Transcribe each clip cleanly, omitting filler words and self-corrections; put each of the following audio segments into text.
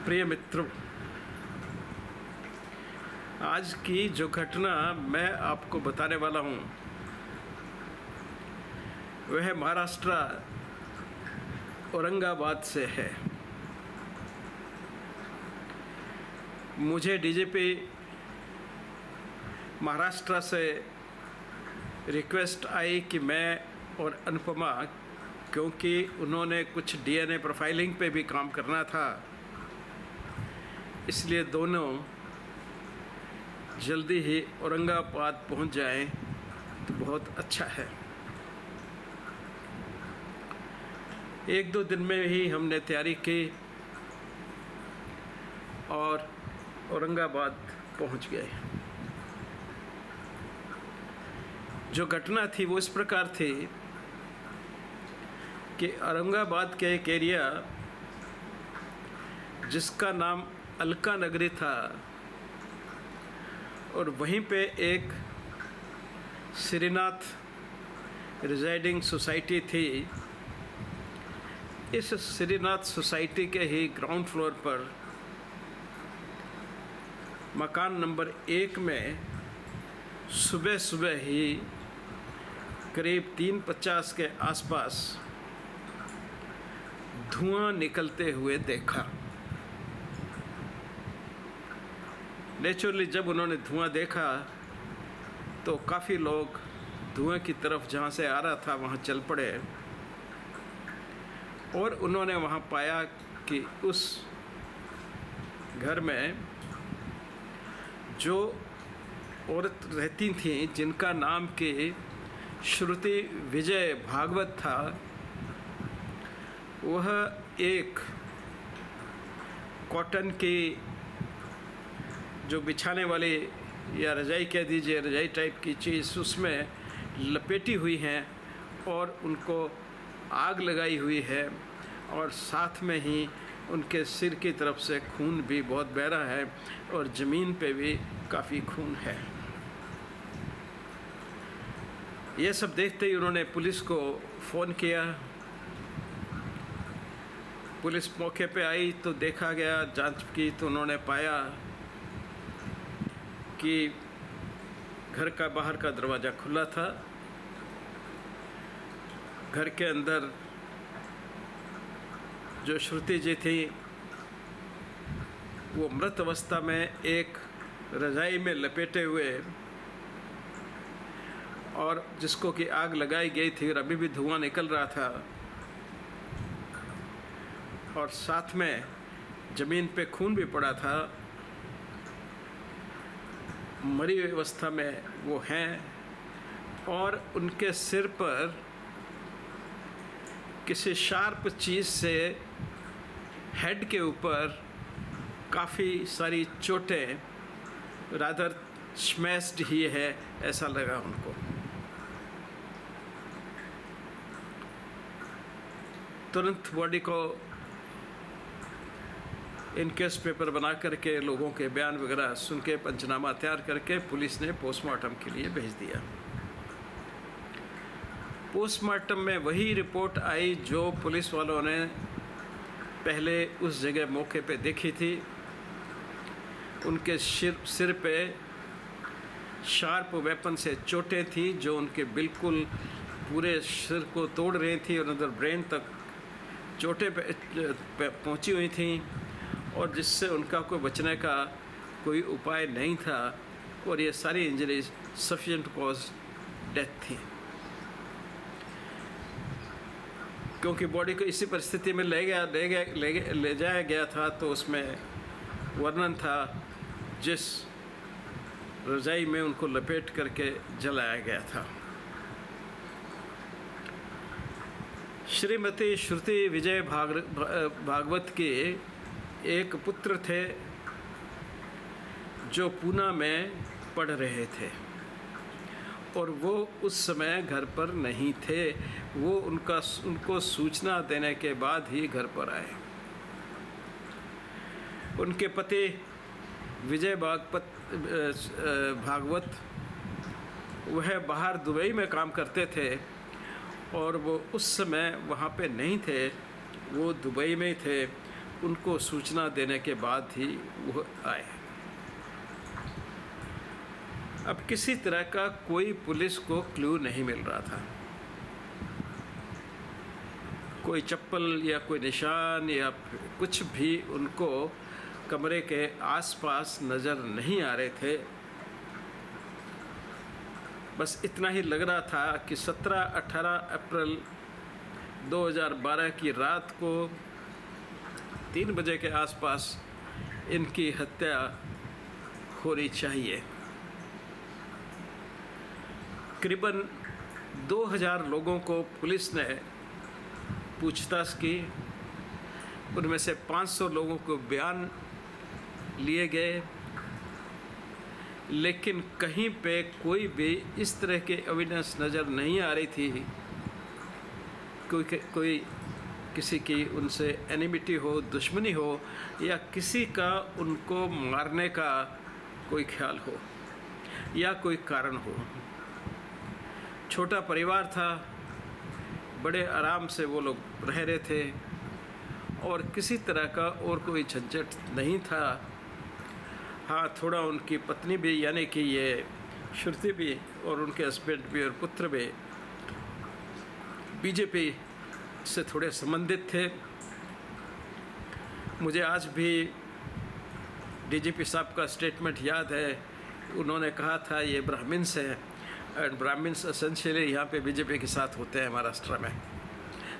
प्रिय मित्रों, आज की जो घटना मैं आपको बताने वाला हूँ वह महाराष्ट्र औरंगाबाद से है। मुझे डीजीपी महाराष्ट्र से रिक्वेस्ट आई कि मैं और अनुपमा, क्योंकि उन्होंने कुछ डीएनए प्रोफाइलिंग पे भी काम करना था, इसलिए दोनों जल्दी ही औरंगाबाद पहुंच जाएं तो बहुत अच्छा है। एक दो दिन में ही हमने तैयारी की और औरंगाबाद पहुंच गए। जो घटना थी वो इस प्रकार थी कि औरंगाबाद के एक एरिया जिसका नाम अलका नगरी था और वहीं पे एक श्रीनाथ रिजाइडिंग सोसाइटी थी। इस श्रीनाथ सोसाइटी के ही ग्राउंड फ्लोर पर मकान नंबर 1 में सुबह सुबह ही करीब 3:50 के आसपास धुआं निकलते हुए देखा। नेचुरली जब उन्होंने धुआं देखा तो काफ़ी लोग धुएं की तरफ जहाँ से आ रहा था वहाँ चल पड़े और उन्होंने वहाँ पाया कि उस घर में जो औरत रहती थी जिनका नाम कि श्रुति विजय भागवत था, वह एक कॉटन की जो बिछाने वाली या रजाई कह दीजिए, रजाई टाइप की चीज़ उसमें लपेटी हुई हैं और उनको आग लगाई हुई है और साथ में ही उनके सिर की तरफ से खून भी बहुत बह रहा है और ज़मीन पे भी काफ़ी खून है। ये सब देखते ही उन्होंने पुलिस को फ़ोन किया। पुलिस मौके पे आई तो देखा गया, जांच की तो उन्होंने पाया कि घर का बाहर का दरवाज़ा खुला था। घर के अंदर जो श्रुति जी थी वो मृत अवस्था में एक रजाई में लपेटे हुए और जिसको कि आग लगाई गई थी और अभी भी धुआं निकल रहा था और साथ में ज़मीन पे खून भी पड़ा था। मरी हुई अवस्था में वो हैं और उनके सिर पर किसी शार्प चीज़ से हेड के ऊपर काफ़ी सारी चोटें, रादर स्मैश्ड ही है ऐसा लगा उनको। तुरंत बॉडी को इनकेस पेपर बना करके लोगों के बयान वगैरह सुन के पंचनामा तैयार करके पुलिस ने पोस्टमार्टम के लिए भेज दिया। पोस्टमार्टम में वही रिपोर्ट आई जो पुलिस वालों ने पहले उस जगह मौके पे देखी थी। उनके सिर पे शार्प वेपन से चोटें थी जो उनके बिल्कुल पूरे सिर को तोड़ रही थी और अंदर ब्रेन तक चोटें पहुंची हुई थी और जिससे उनका कोई बचने का कोई उपाय नहीं था और ये सारी इंजरीज सफिशिएंट कॉज डेथ थी। क्योंकि बॉडी को इसी परिस्थिति में ले जाया गया था तो उसमें वर्णन था जिस रजाई में उनको लपेट करके जलाया गया था। श्रीमती श्रुति विजय भागवत के एक पुत्र थे जो पूना में पढ़ रहे थे और वो उस समय घर पर नहीं थे। वो उनको सूचना देने के बाद ही घर पर आए। उनके पति विजय भागवत वह बाहर दुबई में काम करते थे और वो उस समय वहाँ पे नहीं थे, वो दुबई में थे उनको सूचना देने के बाद ही वो आए। अब किसी तरह का कोई पुलिस को क्लू नहीं मिल रहा था, कोई चप्पल या कोई निशान या कुछ भी उनको कमरे के आसपास नज़र नहीं आ रहे थे। बस इतना ही लग रहा था कि 17-18 अप्रैल 2012 की रात को 3 बजे के आसपास इनकी हत्या होनी चाहिए। करीबन 2000 लोगों को पुलिस ने पूछताछ की, उनमें से 500 लोगों को बयान लिए गए, लेकिन कहीं पे कोई भी इस तरह के एविडेंस नज़र नहीं आ रही थी कोई किसी की उनसे एनिमिटी हो, दुश्मनी हो, या किसी का उनको मारने का कोई ख्याल हो या कोई कारण हो। छोटा परिवार था, बड़े आराम से वो लोग रह रहे थे और किसी तरह का और कोई झंझट नहीं था। हाँ, थोड़ा उनकी पत्नी भी, यानी कि ये श्रुति भी और उनके हस्बैंड भी और पुत्र भी बीजेपी से थोड़े संबंधित थे। मुझे आज भी डीजीपी साहब का स्टेटमेंट याद है, उन्होंने कहा था ये ब्राह्मण्स हैं एंड ब्राह्मण्स एसेंशियली यहाँ पे बीजेपी के साथ होते हैं महाराष्ट्र में।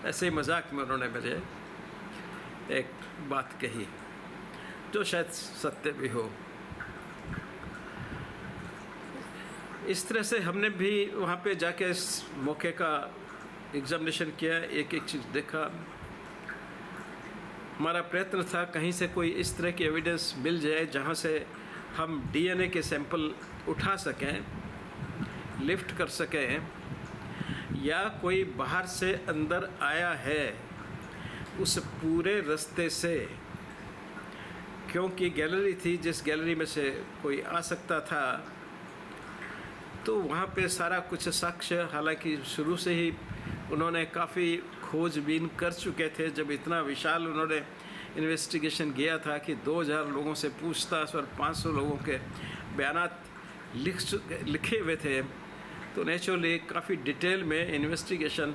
ऐसे ही मजाक में उन्होंने मुझे एक बात कही जो शायद सत्य भी हो। इस तरह से हमने भी वहाँ पे जाके इस मौके का एग्जामिनेशन किया, एक एक चीज़ देखा। हमारा प्रयत्न था कहीं से कोई इस तरह की एविडेंस मिल जाए जहाँ से हम डीएनए के सैंपल उठा सकें, लिफ्ट कर सकें, या कोई बाहर से अंदर आया है उस पूरे रास्ते से, क्योंकि गैलरी थी, जिस गैलरी में से कोई आ सकता था। तो वहाँ पे सारा कुछ साक्ष्य, हालांकि शुरू से ही उन्होंने काफ़ी खोजबीन कर चुके थे। जब इतना विशाल उन्होंने इन्वेस्टिगेशन किया था कि 2000 लोगों से पूछताछ और 500 लोगों के बयानात लिखे हुए थे, तो नेचुरली काफ़ी डिटेल में इन्वेस्टिगेशन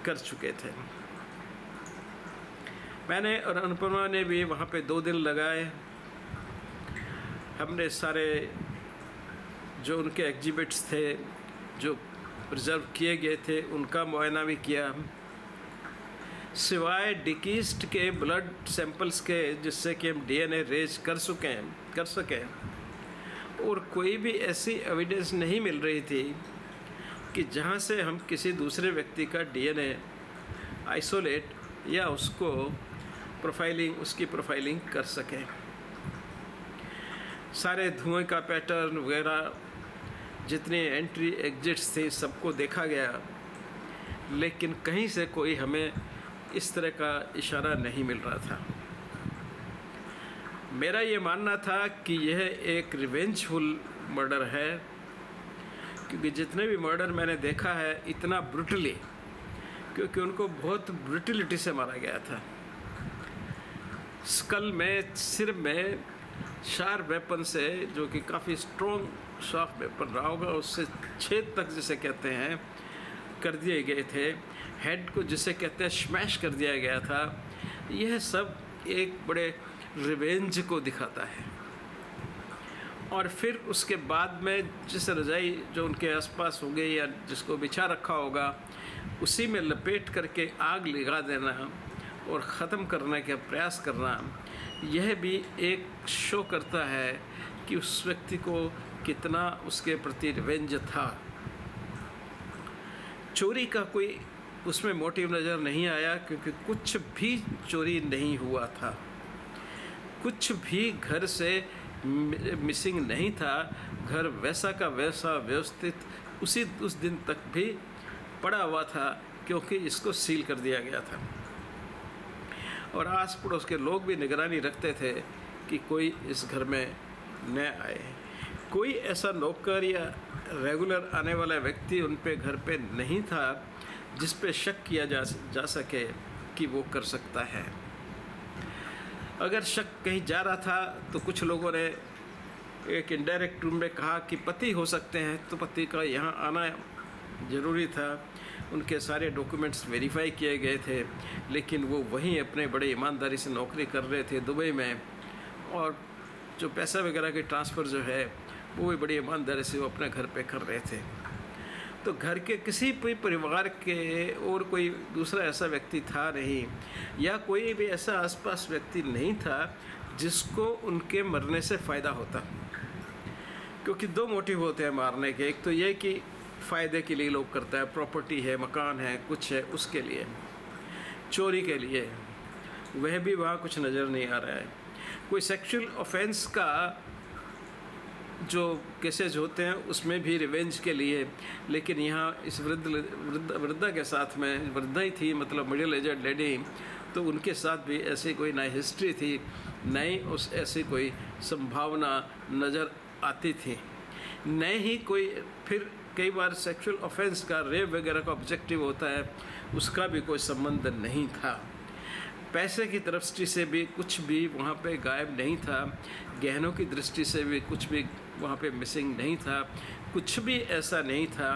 कर चुके थे। मैंने और अनुपमा ने भी वहाँ पे 2 दिन लगाए। हमने सारे जो उनके एग्जिबिट्स थे जो प्रिजर्व किए गए थे उनका मुआयना भी किया, सिवाय डिकीस्ट के ब्लड सैंपल्स के, जिससे कि हम डीएनए रेज कर सकें। और कोई भी ऐसी एविडेंस नहीं मिल रही थी कि जहाँ से हम किसी दूसरे व्यक्ति का डीएनए आइसोलेट या उसको उसकी प्रोफाइलिंग कर सकें। सारे धुएं का पैटर्न वगैरह, जितने एंट्री एग्जिट्स थे, सबको देखा गया, लेकिन कहीं से कोई हमें इस तरह का इशारा नहीं मिल रहा था। मेरा ये मानना था कि यह एक रिवेंजफुल मर्डर है, क्योंकि जितने भी मर्डर मैंने देखा है इतना ब्रूटली, क्योंकि उनको बहुत ब्रूटलिटी से मारा गया था। स्कल में, सिर में शार्प वेपन से, जो कि काफ़ी स्ट्रॉन्ग शार्प वेपन रहा होगा, उससे छेद तक जिसे कहते हैं कर दिए गए थे। हेड को जिसे कहते हैं स्मैश कर दिया गया था। यह सब एक बड़े रिवेंज को दिखाता है। और फिर उसके बाद में जिस रजाई जो उनके आसपास होगी या जिसको बिछा रखा होगा, उसी में लपेट करके आग लगा देना और ख़त्म करने का प्रयास करना, यह भी एक शो करता है कि उस व्यक्ति को कितना उसके प्रति रिवेंज था। चोरी का कोई उसमें मोटिव नज़र नहीं आया, क्योंकि कुछ भी चोरी नहीं हुआ था, कुछ भी घर से मिसिंग नहीं था। घर वैसा का वैसा व्यवस्थित उस दिन तक भी पड़ा हुआ था, क्योंकि इसको सील कर दिया गया था। और आस पड़ोस के लोग भी निगरानी रखते थे कि कोई इस घर में न आए। कोई ऐसा नौकर या रेगुलर आने वाला व्यक्ति उन पे घर पे नहीं था जिस पे शक किया जा सके कि वो कर सकता है। अगर शक कहीं जा रहा था तो कुछ लोगों ने एक इनडायरेक्ट रूम में कहा कि पति हो सकते हैं, तो पति का यहाँ आना ज़रूरी था। उनके सारे डॉक्यूमेंट्स वेरीफाई किए गए थे, लेकिन वो वहीं अपने बड़े ईमानदारी से नौकरी कर रहे थे दुबई में, और जो पैसा वगैरह की ट्रांसफ़र जो है वो भी बड़ी ईमानदारी से वो अपने घर पे कर रहे थे। तो घर के किसी भी परिवार के और कोई दूसरा ऐसा व्यक्ति था नहीं, या कोई भी ऐसा आसपास व्यक्ति नहीं था जिसको उनके मरने से फ़ायदा होता, क्योंकि दो मोटिव होते हैं मारने के। एक तो ये कि फ़ायदे के लिए लोग करता है, प्रॉपर्टी है, मकान है, कुछ है, उसके लिए, चोरी के लिए, वह भी वहाँ कुछ नज़र नहीं आ रहा है। कोई सेक्सुअल ऑफेंस का जो केसेज होते हैं उसमें भी रिवेंज के लिए, लेकिन यहाँ इस वृद्धा के साथ में, वृद्धा ही थी मतलब मिडिल एजड लेडी, तो उनके साथ भी ऐसी कोई ना हिस्ट्री थी, न ही उस ऐसी कोई संभावना नज़र आती थी, न ही कोई। फिर कई बार सेक्सुअल ऑफेंस का, रेप वगैरह का ऑब्जेक्टिव होता है, उसका भी कोई संबंध नहीं था। पैसे की दृष्टि से भी कुछ भी वहाँ पे गायब नहीं था, गहनों की दृष्टि से भी कुछ भी वहाँ पे मिसिंग नहीं था, कुछ भी ऐसा नहीं था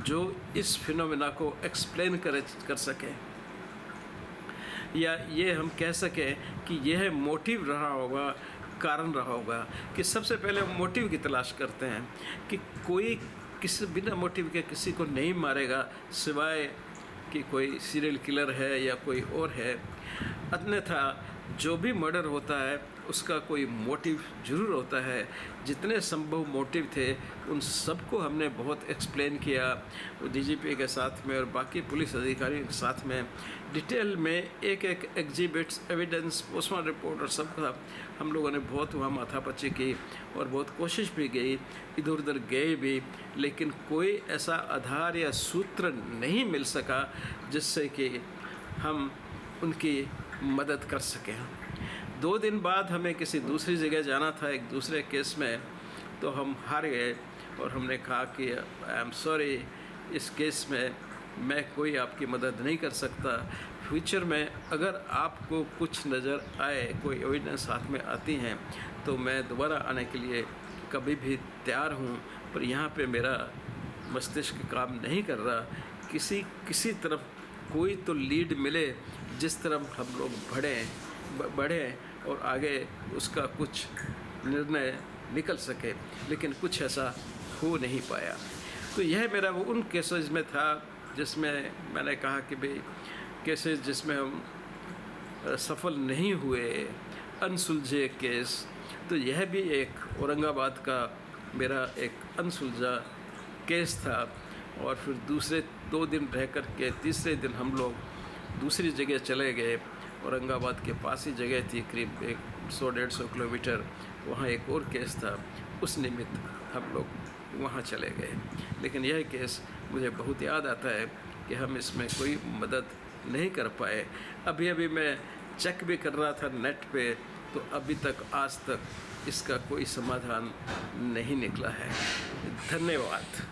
जो इस फिनोमेना को एक्सप्लेन कर सके, या ये हम कह सकें कि यह मोटिव रहा होगा, कारण रहा होगा। कि सबसे पहले हम मोटिव की तलाश करते हैं कि कोई किसी बिना मोटिव के किसी को नहीं मारेगा, सिवाय कि कोई सीरियल किलर है या कोई और है। अन्यथा जो भी मर्डर होता है उसका कोई मोटिव ज़रूर होता है। जितने संभव मोटिव थे उन सबको हमने बहुत एक्सप्लेन किया, डीजीपी के साथ में और बाकी पुलिस अधिकारियों के साथ में, डिटेल में एक एक एग्जिबिट्स, एविडेंस, पोस्टमार्टम रिपोर्ट और सब का हम लोगों ने बहुत वहाँ माथापच्ची की और बहुत कोशिश भी गई, इधर उधर गए भी, लेकिन कोई ऐसा आधार या सूत्र नहीं मिल सका जिससे कि हम उनकी मदद कर सकें। 2 दिन बाद हमें किसी दूसरी जगह जाना था, एक दूसरे केस में, तो हम हार गए और हमने कहा कि आई एम सॉरी, इस केस में मैं कोई आपकी मदद नहीं कर सकता। फ्यूचर में अगर आपको कुछ नज़र आए, कोई एविडेंस हाथ में आती हैं, तो मैं दोबारा आने के लिए कभी भी तैयार हूँ, पर यहाँ पे मेरा मस्तिष्क काम नहीं कर रहा। किसी तरफ कोई तो लीड मिले जिस तरफ हम लोग बढ़ें और आगे उसका कुछ निर्णय निकल सके, लेकिन कुछ ऐसा हो नहीं पाया। तो यह मेरा वो उन केसेस में था जिसमें मैंने कहा कि भाई केसेस जिसमें हम सफल नहीं हुए, अनसुलझे केस। तो यह भी एक औरंगाबाद का मेरा एक अनसुलझा केस था। और फिर दूसरे 2 दिन रह कर के तीसरे दिन हम लोग दूसरी जगह चले गए। औरंगाबाद के पास ही जगह थी, करीब 100-150 किलोमीटर, वहाँ एक और केस था, उस निमित्त हम लोग वहाँ चले गए। लेकिन यह केस मुझे बहुत याद आता है कि हम इसमें कोई मदद नहीं कर पाए। अभी मैं चेक भी कर रहा था नेट पे, तो अभी तक आज तक इसका कोई समाधान नहीं निकला है। धन्यवाद।